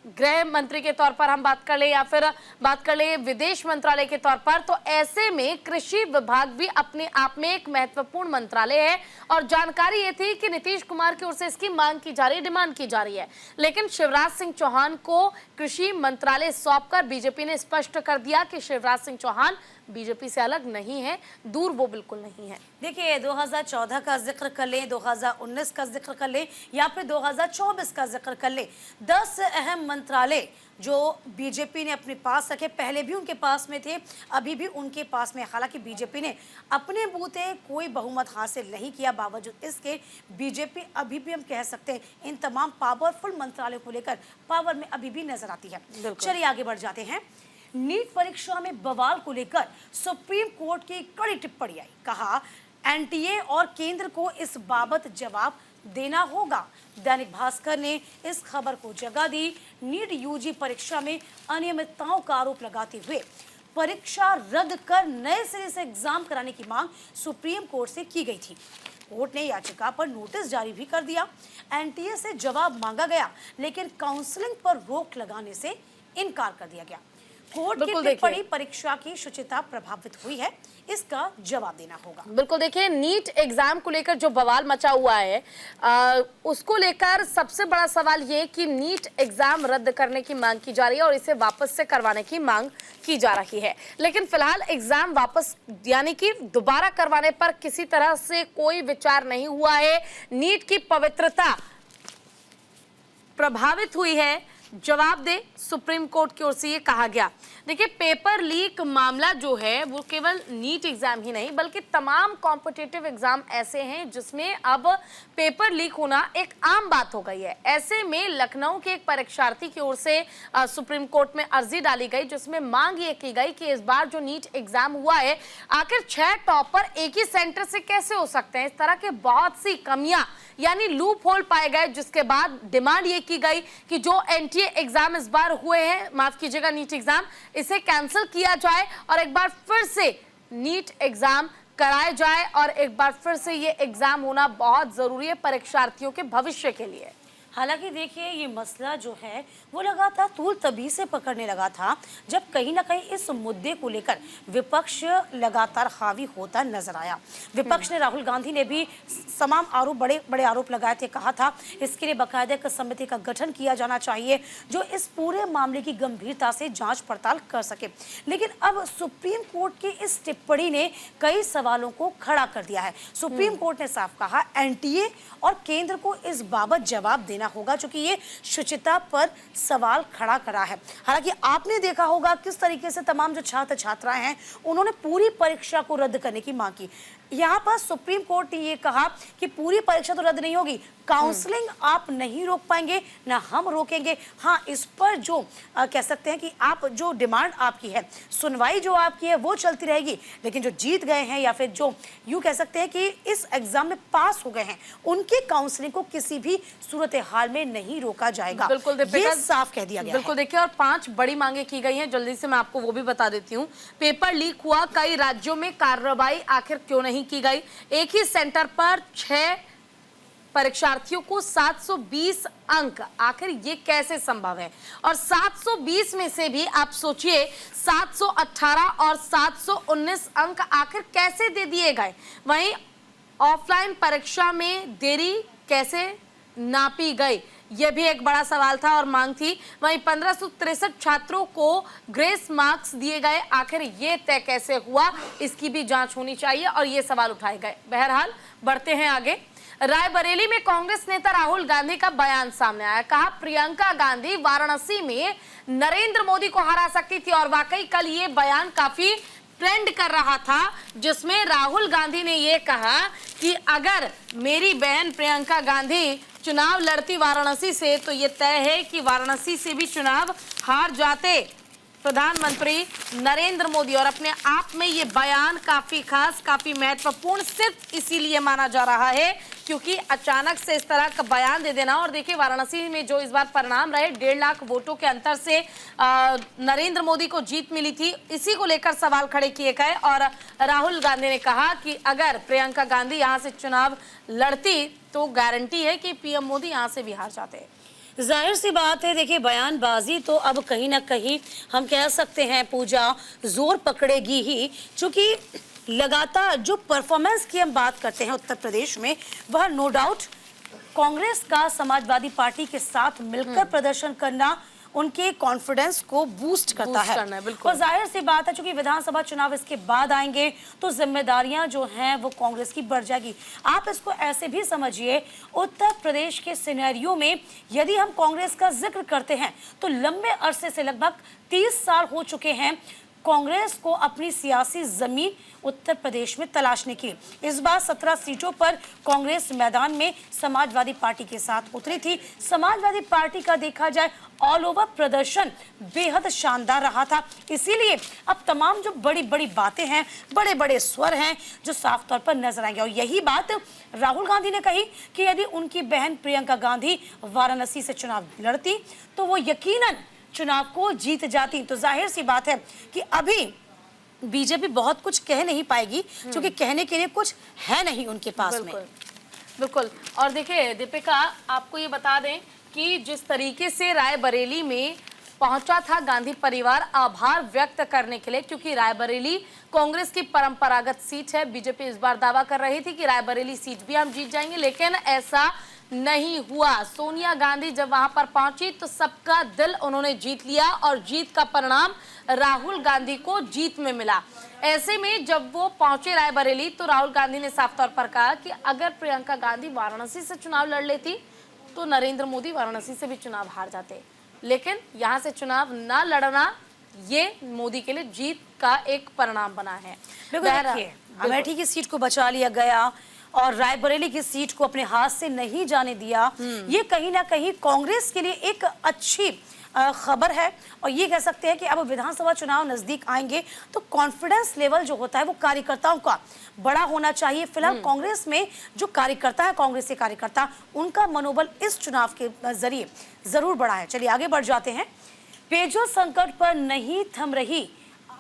गृह मंत्री के तौर पर हम बात कर ले या फिर बात कर ले विदेश मंत्रालय के तौर पर, तो ऐसे में कृषि विभाग भी अपने आप में एक महत्वपूर्ण मंत्रालय है। और जानकारी ये थी कि नीतीश कुमार की ओर से इसकी मांग की जा रही है, डिमांड की जा रही है, लेकिन शिवराज सिंह चौहान को कृषि मंत्रालय सौंपकर बीजेपी ने स्पष्ट कर दिया कि शिवराज सिंह चौहान बीजेपी से अलग नहीं है, दूर वो बिल्कुल नहीं है। देखिए 2014 का जिक्र कर लें, 2019 का जिक्र कर लें या फिर 2024 का जिक्र कर लें, 10 अहम मंत्रालय जो बीजेपी ने अपने पास रखे, पहले भी उनके पास में थे, अभी भी उनके पास में। हालांकि बीजेपी ने अपने बूते कोई बहुमत हासिल नहीं किया, बावजूद इसके बीजेपी अभी भी हम कह सकते हैं इन तमाम पावरफुल मंत्रालयों को लेकर पावर में अभी भी नजर आती है। चलिए आगे बढ़ जाते हैं। नीट परीक्षा में बवाल को लेकर सुप्रीम कोर्ट की कड़ी टिप्पणी आई। कहा एनटीए और केंद्र को इस बाबत जवाब देना होगा। दैनिक भास्कर ने इस खबर को जगह दी। नीट यूजी परीक्षा में अनियमितताओं का आरोप लगाते हुए परीक्षा रद्द कर नए सिरे से एग्जाम कराने की मांग सुप्रीम कोर्ट से की गई थी। कोर्ट ने याचिका पर नोटिस जारी भी कर दिया। एनटीए से जवाब मांगा गया, लेकिन काउंसलिंग पर रोक लगाने से इनकार कर दिया गया। कोर्ट की टिप्पणी परीक्षा की शुचिता प्रभावित हुई है, इसका जवाब देना होगा। बिल्कुल देखिए, नीट एग्जाम को लेकर जो बवाल मचा हुआ है उसको लेकर सबसे बड़ा सवाल ये कि नीट एग्जाम रद्द करने की मांग की जा रही है और इसे वापस से करवाने की मांग की जा रही है। लेकिन फिलहाल एग्जाम वापस यानी कि दोबारा करवाने पर किसी तरह से कोई विचार नहीं हुआ है। नीट की पवित्रता प्रभावित हुई है, जवाब दे सुप्रीम कोर्ट की ओर से ये कहा गया। देखिए, पेपर लीक मामला जो है वो केवल नीट एग्जाम ही नहीं बल्कि तमाम कॉम्पिटिटिव एग्जाम ऐसे हैं जिसमें अब पेपर लीक होना एक आम बात हो गई है। ऐसे में लखनऊ के एक परीक्षार्थी की ओर से सुप्रीम कोर्ट में अर्जी डाली गई, जिसमें मांग ये की गई कि इस बार जो नीट एग्जाम हुआ है, आखिर 6 टॉपर एक ही सेंटर से कैसे हो सकते हैं। इस तरह के बहुत सी कमियां यानी लूप होल पाए गए, जिसके बाद डिमांड ये की गई कि जो एनटीए एग्जाम इस बार हुए हैं, माफ कीजिएगा नीट एग्जाम, इसे कैंसिल किया जाए और एक बार फिर से नीट एग्जाम कराया जाए और एक बार फिर से ये एग्जाम होना बहुत जरूरी है परीक्षार्थियों के भविष्य के लिए। हालांकि देखिए ये मसला जो है वो लगातार तूल तभी से पकड़ने लगा था जब कहीं ना कहीं इस मुद्दे को लेकर विपक्ष लगातार हावी होता नजर आया। विपक्ष ने राहुल गांधी ने भी तमाम आरोप, बड़े बड़े आरोप लगाए थे। कहा था इसके लिए बाकायदा एक समिति का गठन किया जाना चाहिए जो इस पूरे मामले की गंभीरता से जांच पड़ताल कर सके। लेकिन अब सुप्रीम कोर्ट की इस टिप्पणी ने कई सवालों को खड़ा कर दिया है। सुप्रीम कोर्ट ने साफ कहा एनटीए और केंद्र को इस बाबत जवाब देना होगा, क्योंकि ये शुचिता पर सवाल खड़ा करा है। हालांकि आपने देखा होगा किस तरीके से तमाम जो छात्र छात्राएं हैं उन्होंने पूरी परीक्षा को रद्द करने की मांग की। यहाँ पर सुप्रीम कोर्ट ने ये कहा कि पूरी परीक्षा तो रद्द नहीं होगी, काउंसलिंग आप नहीं रोक पाएंगे, ना हम रोकेंगे। हाँ, इस पर जो कह सकते हैं कि आप जो डिमांड आपकी है, सुनवाई जो आपकी है वो चलती रहेगी, लेकिन जो जीत गए हैं या फिर जो यूँ कह सकते हैं कि इस एग्जाम में पास हो गए हैं, उनकी काउंसलिंग को किसी भी सूरत हाल में नहीं रोका जाएगा। बिल्कुल, ये साफ कह दिया गया। बिल्कुल देखिए, और 5 बड़ी मांगे की गई हैं, जल्दी से मैं आपको वो भी बता देती हूँ। पेपर लीक हुआ, कई राज्यों में कार्रवाई आखिर क्यों नहीं की गई। एक ही सेंटर पर 6 परीक्षार्थियों को 720 अंक, आखिर ये कैसे संभव है। और 720 में से भी आप सोचिए 718 और 719 अंक आखिर कैसे दे दिए गए। वहीं ऑफलाइन परीक्षा में देरी कैसे नापी गई, यह भी एक बड़ा सवाल था और मांग थी। वहीं 1563 छात्रों को ग्रेस मार्क्स दिए गए, आखिर ये तय कैसे हुआ, इसकी भी जांच होनी चाहिए और ये सवाल उठाए गए। बहरहाल बढ़ते हैं आगे। रायबरेली में कांग्रेस नेता राहुल गांधी का बयान सामने आया। कहा प्रियंका गांधी वाराणसी में नरेंद्र मोदी को हरा सकती थी और वाकई कल ये बयान काफी ट्रेंड कर रहा था, जिसमें राहुल गांधी ने ये कहा कि अगर मेरी बहन प्रियंका गांधी चुनाव लड़ती वाराणसी से तो ये तय है कि वाराणसी से भी चुनाव हार जाते प्रधानमंत्री नरेंद्र मोदी। और अपने आप में ये बयान काफी खास, काफी महत्वपूर्ण सिर्फ इसीलिए माना जा रहा है क्योंकि अचानक से इस तरह का बयान दे देना। और देखिए वाराणसी में जो इस बार परिणाम रहे, 1.5 लाख वोटों के अंतर से नरेंद्र मोदी को जीत मिली थी, इसी को लेकर सवाल खड़े किए गए और राहुल गांधी ने कहा कि अगर प्रियंका गांधी यहाँ से चुनाव लड़ती तो गारंटी है कि पीएम मोदी यहाँ से भी हार जाते। जाहिर सी बात है, देखिए बयानबाजी तो अब कहीं ना कहीं हम कह सकते हैं पूजा जोर पकड़ेगी ही, क्योंकि लगातार जो परफॉर्मेंस की हम बात करते हैं उत्तर प्रदेश में, वह नो डाउट कांग्रेस का समाजवादी पार्टी के साथ मिलकर प्रदर्शन करना उनके कॉन्फिडेंस को बूस्ट करता है। बिल्कुल। और जाहिर सी बात है, चूंकि विधानसभा चुनाव इसके बाद आएंगे तो जिम्मेदारियां जो हैं वो कांग्रेस की बढ़ जाएगी। आप इसको ऐसे भी समझिए, उत्तर प्रदेश के सिनेरियो में यदि हम कांग्रेस का जिक्र करते हैं तो लंबे अरसे से लगभग 30 साल हो चुके हैं कांग्रेस को अपनी सियासी जमीन उत्तर प्रदेश में तलाशने की। इस बार 17 सीटों पर कांग्रेस मैदान में समाजवादी पार्टी के साथ उतरी थी। समाजवादी पार्टी का देखा जाए ऑल ओवर प्रदर्शन बेहद शानदार रहा था। इसीलिए अब तमाम जो बड़ी बड़ी बातें हैं, बड़े बड़े स्वर हैं जो साफ तौर पर नजर आएंगे। और यही बात राहुल गांधी ने कही कि यदि उनकी बहन प्रियंका गांधी वाराणसी से चुनाव लड़ती तो वो यकीनन चुनाव को जीत जाती। तो जाहिर सी बात है कि अभी बीजेपी बहुत कुछ कह नहीं पाएगी, क्योंकि कहने के लिए कुछ है नहीं उनके पास में। बिल्कुल। और देखिए दीपिका, आपको ये बता दें कि जिस तरीके से रायबरेली में पहुंचा था गांधी परिवार आभार व्यक्त करने के लिए, क्योंकि रायबरेली कांग्रेस की परंपरागत सीट है। बीजेपी इस बार दावा कर रही थी कि रायबरेली सीट भी हम जीत जाएंगे, लेकिन ऐसा नहीं हुआ। सोनिया गांधी जब वहां पर पहुंची तो सबका दिल उन्होंने जीत लिया और जीत का परिणाम राहुल गांधी को जीत में मिला। ऐसे में जब वो पहुंचे रायबरेली तो राहुल गांधी ने साफ तौर पर कहा कि अगर प्रियंका गांधी वाराणसी से चुनाव लड़ लेती तो नरेंद्र मोदी वाराणसी से भी चुनाव हार जाते, लेकिन यहाँ से चुनाव ना लड़ना ये मोदी के लिए जीत का एक परिणाम बना है। अमेठी की सीट को बचा लिया गया और रायबरेली की सीट को अपने हाथ से नहीं जाने दिया। ये कहीं ना कहीं कांग्रेस के लिए एक अच्छी खबर है। और ये कह सकते हैं कि अब विधानसभा चुनाव नजदीक आएंगे तो कॉन्फिडेंस लेवल जो होता है वो कार्यकर्ताओं का बड़ा होना चाहिए। फिलहाल कांग्रेस में जो कार्यकर्ता है, कांग्रेस के कार्यकर्ता, उनका मनोबल इस चुनाव के जरिए जरूर बढ़ा है। चलिए आगे बढ़ जाते हैं। पेयजल संकट पर नहीं थम रही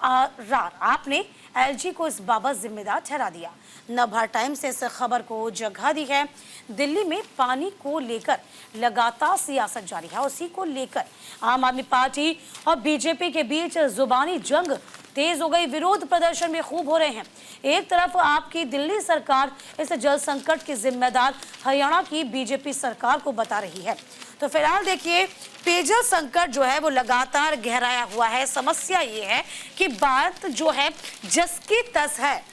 रार, आपने एलजी को इस बाबत जिम्मेदार ठहरा दिया। नवभारत टाइम्स से इस खबर को जगह दी है। दिल्ली में पानी को लेकर लगातार सियासत जारी है। उसी को लेकर आम आदमी पार्टी और बीजेपी के बीच जुबानी जंग तेज हो गई। विरोध प्रदर्शन भी खूब हो रहे हैं। एक तरफ आपकी दिल्ली सरकार इस जल संकट की जिम्मेदार हरियाणा की बीजेपी सरकार को बता रही है। तो फिलहाल देखिए, पेयजल संकट जो है वो लगातार गहराया हुआ है। समस्या ये है कि बात जो है जस की तस है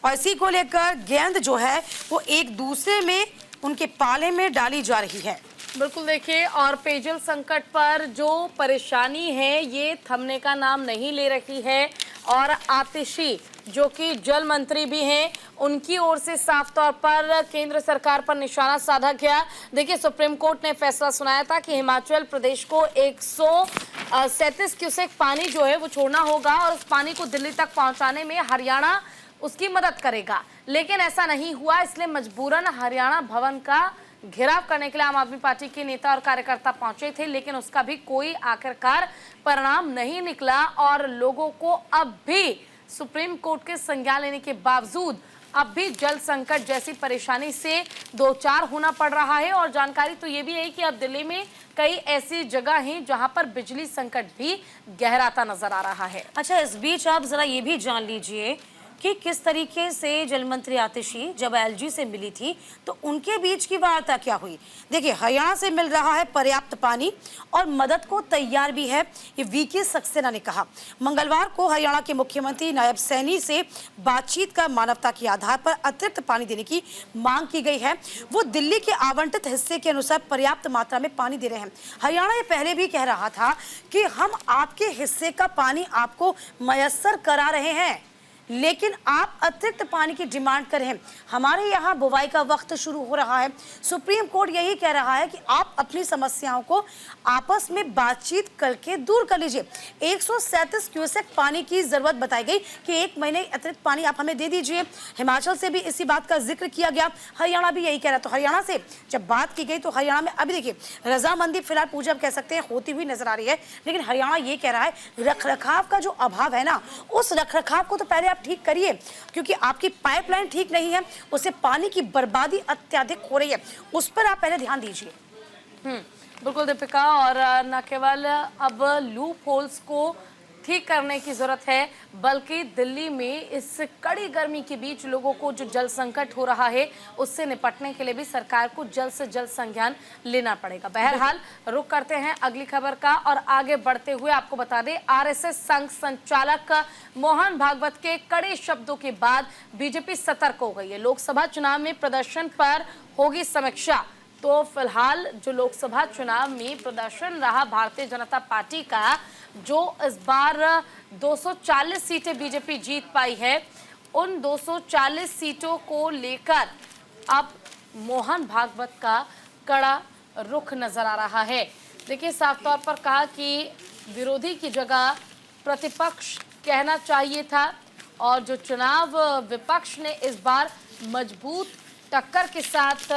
और इसी को लेकर गेंद जो है वो एक दूसरे में उनके पाले में डाली जा रही है। बिल्कुल। देखिए, और पेयजल संकट पर जो परेशानी है ये थमने का नाम नहीं ले रही है। और आतिशी जो कि जल मंत्री भी हैं, उनकी ओर से साफ तौर पर केंद्र सरकार पर निशाना साधा गया। देखिए, सुप्रीम कोर्ट ने फैसला सुनाया था कि हिमाचल प्रदेश को 137 क्यूसेक पानी जो है वो छोड़ना होगा और उस पानी को दिल्ली तक पहुंचाने में हरियाणा उसकी मदद करेगा, लेकिन ऐसा नहीं हुआ। इसलिए मजबूरन हरियाणा भवन का घेराव करने के लिए आम आदमी पार्टी के नेता और कार्यकर्ता पहुंचे थे, लेकिन उसका भी कोई आखिरकार परिणाम नहीं निकला और लोगों को अब भी सुप्रीम कोर्ट के संज्ञान लेने के बावजूद अब भी जल संकट जैसी परेशानी से दो चार होना पड़ रहा है। और जानकारी तो ये भी है कि अब दिल्ली में कई ऐसी जगह हैं जहां पर बिजली संकट भी गहराता नजर आ रहा है। अच्छा, इस बीच आप जरा ये भी जान लीजिए कि किस तरीके से जल मंत्री आतिशी जब एलजी से मिली थी तो उनके बीच की वार्ता क्या हुई। देखिए, हरियाणा से मिल रहा है पर्याप्त पानी और मदद को तैयार भी है, ये वीके सक्सेना ने कहा। मंगलवार को हरियाणा के मुख्यमंत्री नायब सैनी से बातचीत का मानवता के आधार पर अतिरिक्त पानी देने की मांग की गई है। वो दिल्ली के आवंटित हिस्से के अनुसार पर्याप्त मात्रा में पानी दे रहे हैं। हरियाणा ये पहले भी कह रहा था कि हम आपके हिस्से का पानी आपको मयस्सर करा रहे हैं, लेकिन आप अतिरिक्त पानी की डिमांड कर रहे हैं। हमारे यहाँ बुवाई का वक्त शुरू हो रहा है। सुप्रीम कोर्ट यही कह रहा है कि आप अपनी समस्याओं को आपस में बातचीत करके दूर कर लीजिए। 137 क्यूसेक पानी की जरूरत बताई गई कि एक महीने अतिरिक्त पानी आप हमें दे दीजिए। हिमाचल से भी इसी बात का जिक्र किया गया, हरियाणा भी यही कह रहा। तो हरियाणा से जब बात की गई तो हरियाणा में अभी देखिए रजामंदी फिलहाल पूजा कह सकते हैं होती हुई नजर आ रही है, लेकिन हरियाणा ये कह रहा है रखरखाव का जो अभाव है ना, उस रखरखाव को तो पहले ठीक करिए, क्योंकि आपकी पाइपलाइन ठीक नहीं है, उससे पानी की बर्बादी अत्यधिक हो रही है, उस पर आप पहले ध्यान दीजिए। बिल्कुल दीपिका, और न केवल अब लूप होल्स को ठीक करने की जरूरत है, बल्कि दिल्ली में इस कड़ी गर्मी के बीच लोगों को जो जल संकट हो रहा है उससे निपटने के लिए भी सरकार को जल्द से जल्द संज्ञान लेना पड़ेगा। बहरहाल रुक करते हैं अगली खबर का और आगे बढ़ते हुए आपको बता दें, आरएसएस संघ संचालक मोहन भागवत के कड़े शब्दों के बाद बीजेपी सतर्क हो गई है। लोकसभा चुनाव में प्रदर्शन पर होगी समीक्षा। तो फिलहाल जो लोकसभा चुनाव में प्रदर्शन रहा भारतीय जनता पार्टी का, जो इस बार 240 सीटें बीजेपी जीत पाई है, उन 240 सीटों को लेकर अब मोहन भागवत का कड़ा रुख नजर आ रहा है। देखिए, साफ तौर पर कहा कि विरोधी की जगह प्रतिपक्ष कहना चाहिए था, और जो चुनाव विपक्ष ने इस बार मजबूत टक्कर के साथ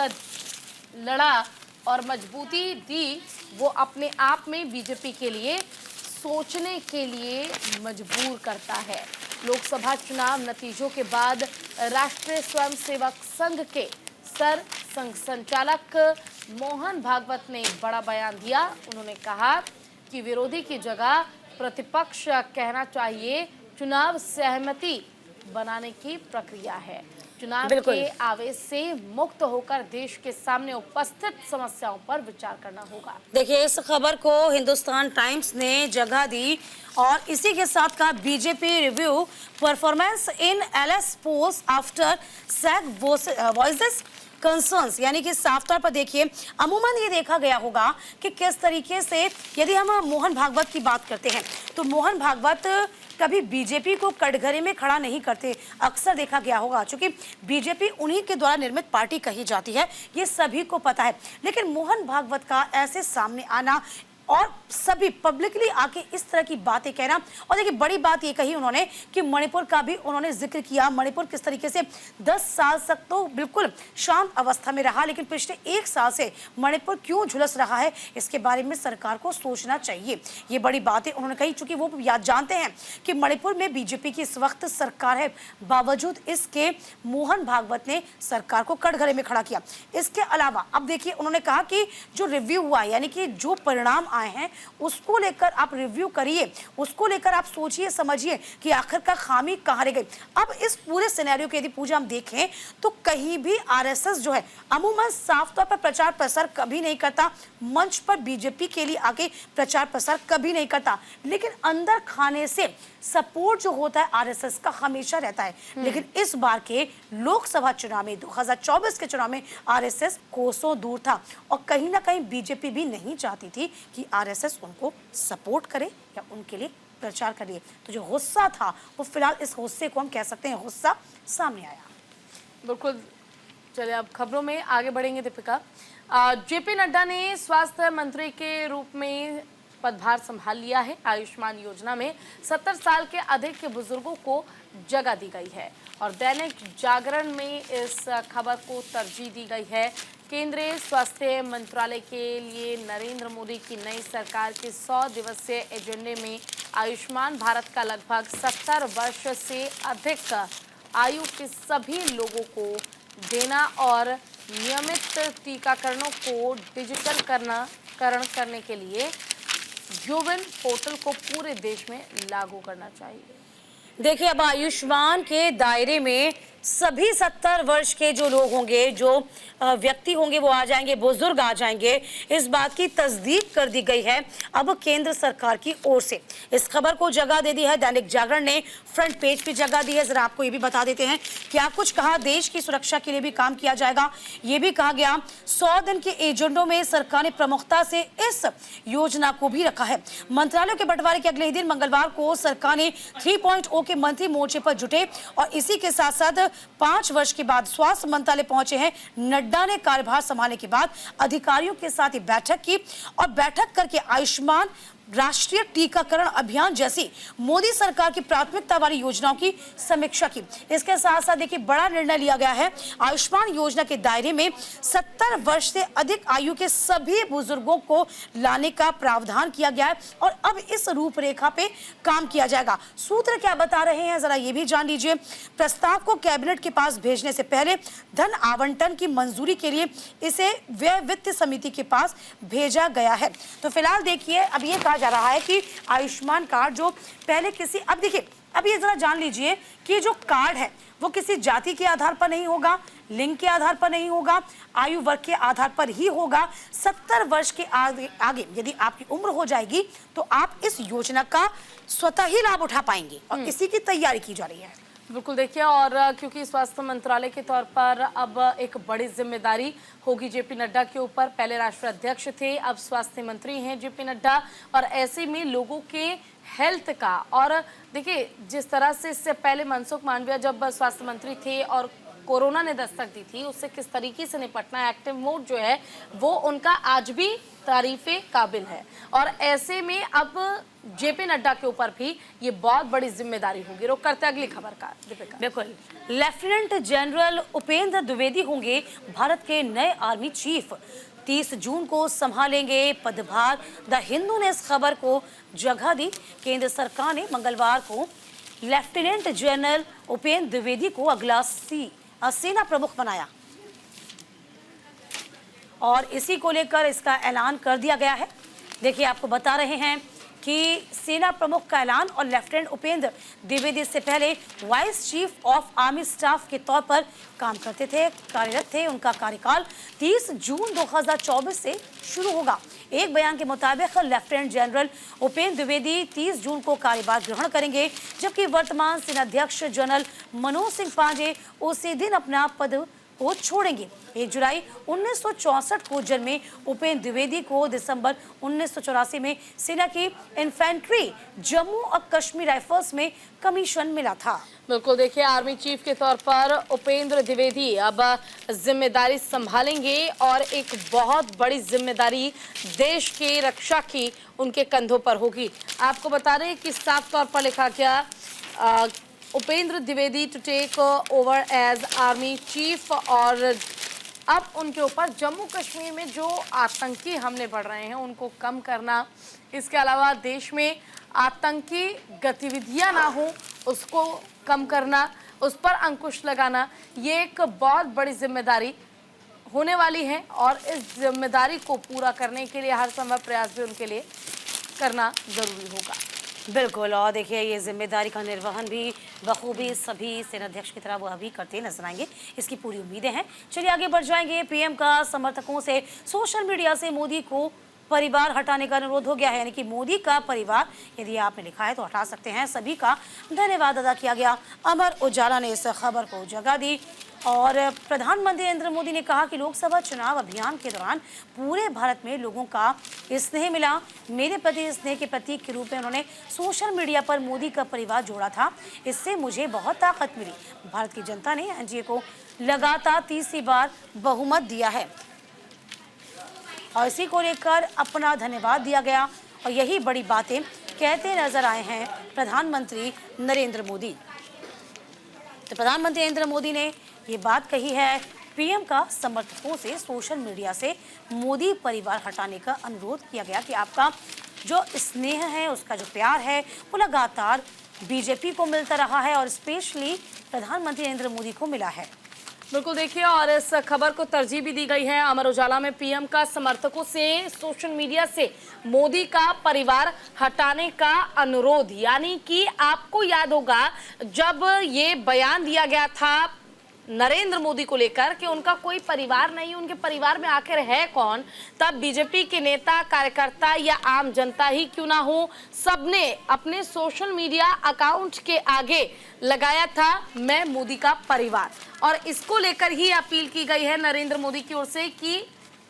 लड़ा और मजबूती दी, वो अपने आप में बीजेपी के लिए सोचने के लिए मजबूर करता है। लोकसभा चुनाव नतीजों के बाद राष्ट्रीय स्वयंसेवक संघ के संघ संचालक मोहन भागवत ने एक बड़ा बयान दिया। उन्होंने कहा कि विरोधी की जगह प्रतिपक्ष कहना चाहिए, चुनाव सहमति बनाने की प्रक्रिया है। चुनाव के आवेश से मुक्त होकर देश के सामने उपस्थित समस्याओं पर विचार करना होगा। देखिए, इस खबर को हिंदुस्तान टाइम्स ने जगह दी और इसी के साथ कहा, BJP review performance in LS post after sag voices concerns. यानी कि साफ तौर पर देखिए, अमूमन ये देखा गया होगा कि किस तरीके से, यदि हम मोहन भागवत की बात करते हैं तो मोहन भागवत कभी बीजेपी को कटघरे में खड़ा नहीं करते। अक्सर देखा गया होगा, क्योंकि बीजेपी उन्हीं के द्वारा निर्मित पार्टी कही जाती है, ये सभी को पता है। लेकिन मोहन भागवत का ऐसे सामने आना और सभी पब्लिकली आके इस तरह की बातें कहना, और देखिए बड़ी बात ये कही उन्होंने कि मणिपुर का भी उन्होंने जिक्र किया। मणिपुर किस तरीके से 10 साल तक तो बिल्कुल शांत अवस्था में रहा, लेकिन पिछले 1 साल से मणिपुर क्यों झुलस रहा है, इसके बारे में सरकार को सोचना चाहिए। ये बड़ी बातें उन्होंने कही, चूंकि वो याद जानते हैं कि मणिपुर में बीजेपी की इस वक्त सरकार है, बावजूद इसके मोहन भागवत ने सरकार को कटघरे में खड़ा किया। इसके अलावा अब देखिए, उन्होंने कहा कि जो रिव्यू हुआ, यानी कि जो परिणाम आए हैं उसको लेकर आप रिव्यू करिए, उसको लेकर आप सोचिए समझिए कि आखिरकार खामी कहां रह गई। अब इस पूरे सिनेरियो की यदि पूजा हम देखें तो कहीं भी आरएसएस जो है अमूमन साफ तौर पर प्रचार प्रसार कभी नहीं करता, मंच पर बीजेपी के लिए आगे प्रचार प्रसार कभी नहीं करता, लेकिन अंदर खाने से सपोर्ट जो होता है आरएसएस का हमेशा रहता है। लेकिन इस बार के लोकसभा चुनाव में, 2024 के चुनाव में आरएसएस कोसों दूर था, और कहीं ना कहीं बीजेपी भी नहीं चाहती थी कि आरएसएस उनको सपोर्ट करे या उनके लिए प्रचार करे। तो जो गुस्सा था वो फिलहाल, इस गुस्से को हम कह सकते हैं गुस्सा सामने आया। बिल्कुल। चलिए अब खबरों में आगे बढ़ेंगे दीपिका। जेपी नड्डा ने स्वास्थ्य मंत्री के रूप में पदभार संभाल लिया है। आयुष्मान योजना में 70 साल के अधिक के बुजुर्गों को जगह दी गई है, और दैनिक जागरण में इस खबर को तरजीह दी गई है। केंद्रीय स्वास्थ्य मंत्रालय के लिए नरेंद्र मोदी की नई सरकार के 100 दिवसीय एजेंडे में आयुष्मान भारत का लगभग 70 वर्ष से अधिक आयु के सभी लोगों को देना और नियमित टीकाकरणों को डिजिटलकरण करने के लिए यूविन पोर्टल को पूरे देश में लागू करना चाहिए। देखिए, अब आयुष्मान के दायरे में सभी 70 वर्ष के जो लोग होंगे, जो व्यक्ति होंगे, वो आ जाएंगे, बुजुर्ग आ जाएंगे। इस बात की तस्दीक कर दी गई है अब केंद्र सरकार की ओर से। इस खबर को जगह दे दी है दैनिक जागरण ने, फ्रंट पेज पे जगह दी है। जरा आपको ये भी बता देते हैं क्या कुछ कहा। देश की सुरक्षा के लिए भी काम किया जाएगा, ये भी कहा गया। 100 दिन के एजेंडों में सरकार ने प्रमुखता से इस योजना को भी रखा है। मंत्रालयों के बंटवारे के अगले ही दिन मंगलवार को सरकार ने 3.0 के मंत्री मोर्चे पर जुटे, और इसी के साथ साथ 5 वर्ष के बाद स्वास्थ्य मंत्रालय पहुंचे हैं। नड्डा ने कार्यभार संभालने के बाद अधिकारियों के साथ बैठक की, और बैठक करके आयुष्मान राष्ट्रीय टीकाकरण अभियान जैसी मोदी सरकार की प्राथमिकता वाली योजनाओं की समीक्षा की। इसके साथ साथ देखिए बड़ा निर्णय लिया गया है। आयुष्मान योजना के दायरे में 70 वर्ष से अधिक आयु के सभी बुजुर्गों को लाने का प्रावधान किया गया है और अब इस रूपरेखा पे काम किया जाएगा। सूत्र क्या बता रहे हैं जरा ये भी जान लीजिए। प्रस्ताव को कैबिनेट के पास भेजने से पहले धन आवंटन की मंजूरी के लिए इसे व्यय वित्त समिति के पास भेजा गया है। तो फिलहाल देखिए अब ये कहा जा रहा है कि आयुष्मान कार्ड जो पहले किसी, अब देखिए अब ये जरा जान लीजिए कि जो कार्ड है वो किसी जाति के आधार पर नहीं होगा, लिंग के आधार पर नहीं होगा, आयु वर्ग के आधार पर ही होगा। 70 वर्ष के आगे यदि आपकी उम्र हो जाएगी तो आप इस योजना का स्वतः ही लाभ उठा पाएंगे और इसी की तैयारी की जा रही है। बिल्कुल देखिए, और क्योंकि स्वास्थ्य मंत्रालय के तौर पर अब एक बड़ी जिम्मेदारी होगी जेपी नड्डा के ऊपर। पहले राष्ट्रीय अध्यक्ष थे, अब स्वास्थ्य मंत्री हैं जेपी नड्डा, और ऐसे में लोगों के हेल्थ का, और देखिए जिस तरह से इससे पहले मनसुख मांडविया जब स्वास्थ्य मंत्री थे और कोरोना ने दस्तक दी थी, उससे किस तरीके से निपटना, एक्टिव मोड जो है वो उनका आज भी तारीफे काबिल है। और ऐसे में अब जेपी नड्डा के ऊपर भी ये बहुत बड़ी जिम्मेदारी होगी। रुक करते अगली खबर का दीपिका। बिल्कुल, लेफ्टिनेंट जनरल उपेंद्र द्विवेदी होंगे भारत के नए आर्मी चीफ। 30 जून को संभालेंगे पदभार। द हिंदू ने इस खबर को जगह दी। केंद्र सरकार ने मंगलवार को लेफ्टिनेंट जनरल उपेंद्र द्विवेदी को अगला सेना प्रमुख बनाया और इसी को लेकर इसका ऐलान कर दिया गया है। देखिए आपको बता रहे हैं कि सेना प्रमुख का ऐलान, और लेफ्टिनेंट उपेंद्र द्विवेदी से पहले vice chief of army staff के तौर पर काम करते थे, कार्यरत थे। उनका कार्यकाल 30 जून 2024 से शुरू होगा। एक बयान के मुताबिक लेफ्टिनेंट जनरल उपेंद्र द्विवेदी 30 जून को कार्यभार ग्रहण करेंगे, जबकि वर्तमान सेनाध्यक्ष जनरल मनोज सिंह पांडे उसी दिन अपना पद को छोड़ेंगे। 1 जुलाई 1964 को जन्मे उपेंद्र द्विवेदी को दिसंबर 1984 में सेना की इन्फेंट्री जम्मू और कश्मीर राइफल्स में कमीशन मिला था। बिल्कुल देखिए, आर्मी चीफ के तौर पर उपेंद्र द्विवेदी अब जिम्मेदारी संभालेंगे और एक बहुत बड़ी जिम्मेदारी देश के रक्षा की उनके कंधों पर होगी। आपको बता रहे हैं कि साफ तौर पर लिखा गया Upendra Dwivedi to take over as army chief, और अब उनके ऊपर जम्मू कश्मीर में जो आतंकी हमले बढ़ रहे हैं उनको कम करना, इसके अलावा देश में आतंकी गतिविधियां ना हो उसको कम करना, उस पर अंकुश लगाना, ये एक बहुत बड़ी जिम्मेदारी होने वाली है और इस जिम्मेदारी को पूरा करने के लिए हर संभव प्रयास भी उनके लिए करना जरूरी होगा। बिल्कुल, और देखिए ये जिम्मेदारी का निर्वहन भी बखूबी सभी सेनाध्यक्ष की तरह वो अभी करते नजर आएंगे, इसकी पूरी उम्मीदें हैं। चलिए आगे बढ़ जाएंगे। पीएम का समर्थकों से सोशल मीडिया से मोदी को परिवार हटाने का अनुरोध हो गया है, यानी कि मोदी का परिवार यदि आपने लिखा है तो हटा सकते हैं। सभी का धन्यवाद अदा किया गया। अमर उजाला ने इस खबर को जगह दी और प्रधानमंत्री नरेंद्र मोदी ने कहा कि लोकसभा चुनाव अभियान के दौरान पूरे भारत में लोगों का स्नेह मिला। मेरे प्रति स्नेह के प्रतीक के रूप में उन्होंने सोशल मीडिया पर मोदी का परिवार जोड़ा था। इससे मुझे बहुत ताकत मिली। भारत की जनता ने एनडीए को लगातार 30वीं बार बहुमत दिया है और इसी को लेकर अपना धन्यवाद दिया गया और यही बड़ी बातें कहते नजर आए हैं प्रधानमंत्री नरेंद्र मोदी। तो प्रधानमंत्री नरेंद्र मोदी ने ये बात कही है। पीएम का समर्थकों से सोशल मीडिया से मोदी परिवार हटाने का अनुरोध किया गया कि आपका जो स्नेह है, उसका जो प्यार है वो लगातार बीजेपी को मिलता रहा है और स्पेशली प्रधानमंत्री नरेंद्र मोदी को मिला है। बिल्कुल देखिए, और इस खबर को तरजीह भी दी गई है अमर उजाला में। पीएम का समर्थकों से सोशल मीडिया से मोदी का परिवार हटाने का अनुरोध, यानी कि आपको याद होगा जब ये बयान दिया गया था नरेंद्र मोदी को लेकर कि उनका कोई परिवार नहीं, उनके परिवार में आखिर है कौन, तब बीजेपी के नेता, कार्यकर्ता या आम जनता ही क्यों ना हो, सबने अपने सोशल मीडिया अकाउंट के आगे लगाया था मैं मोदी का परिवार, और इसको लेकर ही अपील की गई है नरेंद्र मोदी की ओर से कि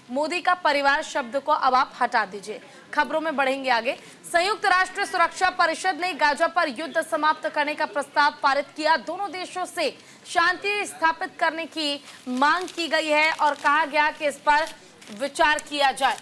मोदी का परिवार शब्द को अब आप हटा दीजिए। खबरों में बढ़ेंगे आगे। संयुक्त राष्ट्र सुरक्षा परिषद ने गाजा पर युद्ध समाप्त करने का प्रस्ताव पारित किया। दोनों देशों से शांति स्थापित करने की मांग की गई है और कहा गया कि इस पर विचार किया जाए।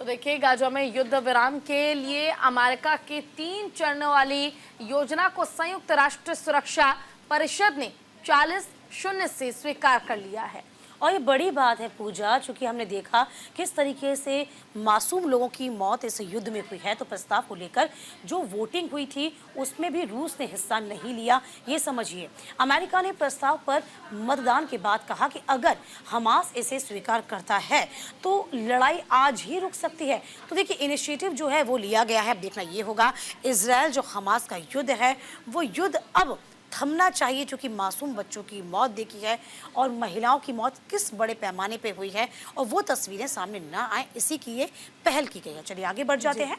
तो देखिए गाजा में युद्ध विराम के लिए अमेरिका की 3 चरणों वाली योजना को संयुक्त राष्ट्र सुरक्षा परिषद ने 40-0 से स्वीकार कर लिया है। और ये बड़ी बात है पूजा, चूंकि हमने देखा किस तरीके से मासूम लोगों की मौत इस युद्ध में हुई है, तो प्रस्ताव को लेकर जो वोटिंग हुई थी उसमें भी रूस ने हिस्सा नहीं लिया। ये समझिए, अमेरिका ने प्रस्ताव पर मतदान के बाद कहा कि अगर हमास इसे स्वीकार करता है तो लड़ाई आज ही रुक सकती है। तो देखिए, इनिशिएटिव जो है वो लिया गया है। अब देखना ये होगा, इजराइल जो हमास का युद्ध है वो युद्ध अब थमना चाहिए, क्योंकि मासूम बच्चों की मौत देखी है और महिलाओं की मौत किस बड़े पैमाने पे हुई है, और वो तस्वीरें सामने ना आए, इसी की ये पहल की गई है। चलिए आगे बढ़ जाते हैं।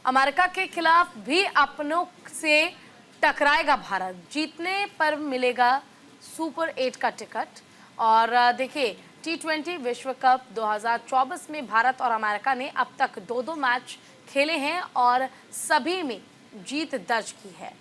अमेरिका के खिलाफ भी अपनों से टकराएगा भारत, जीतने पर मिलेगा सुपर 8 का टिकट। और देखिए, T20 विश्व कप 2024 में भारत और अमेरिका ने अब तक 2-2 मैच खेले हैं और सभी में जीत दर्ज की है।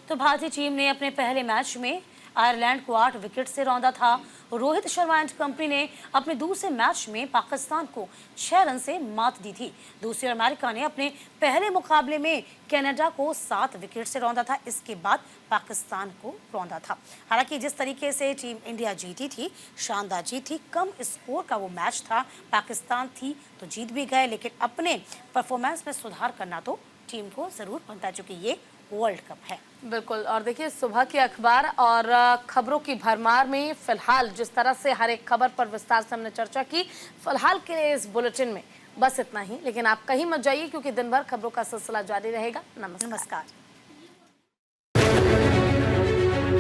तो भारतीय टीम ने अपने पहले मैच में आयरलैंड को 8 विकेट से रौंदा था। रोहित शर्मा एंड कंपनी ने अपने दूसरे मैच में पाकिस्तान को 6 रन से मात दी थी। दूसरी ओर अमेरिका ने अपने पहले मुकाबले में कनाडा को 7 विकेट से रौंदा था। इसके बाद पाकिस्तान को रौंदा था। हालांकि जिस तरीके से टीम इंडिया जीती थी, शानदार जीत थी, कम स्कोर का वो मैच था, पाकिस्तान थी तो जीत भी गए, लेकिन अपने परफॉर्मेंस में सुधार करना तो टीम को जरूर बनता है, क्योंकि ये वर्ल्ड कप है। बिल्कुल। और देखिए, सुबह के अखबार और खबरों की भरमार में फिलहाल जिस तरह से हर एक खबर पर विस्तार से हमने चर्चा की, फिलहाल के लिए इस बुलेटिन में बस इतना ही। लेकिन आप कहीं मत जाइए, क्योंकि दिन भर खबरों का सिलसिला जारी रहेगा। नमस्कार।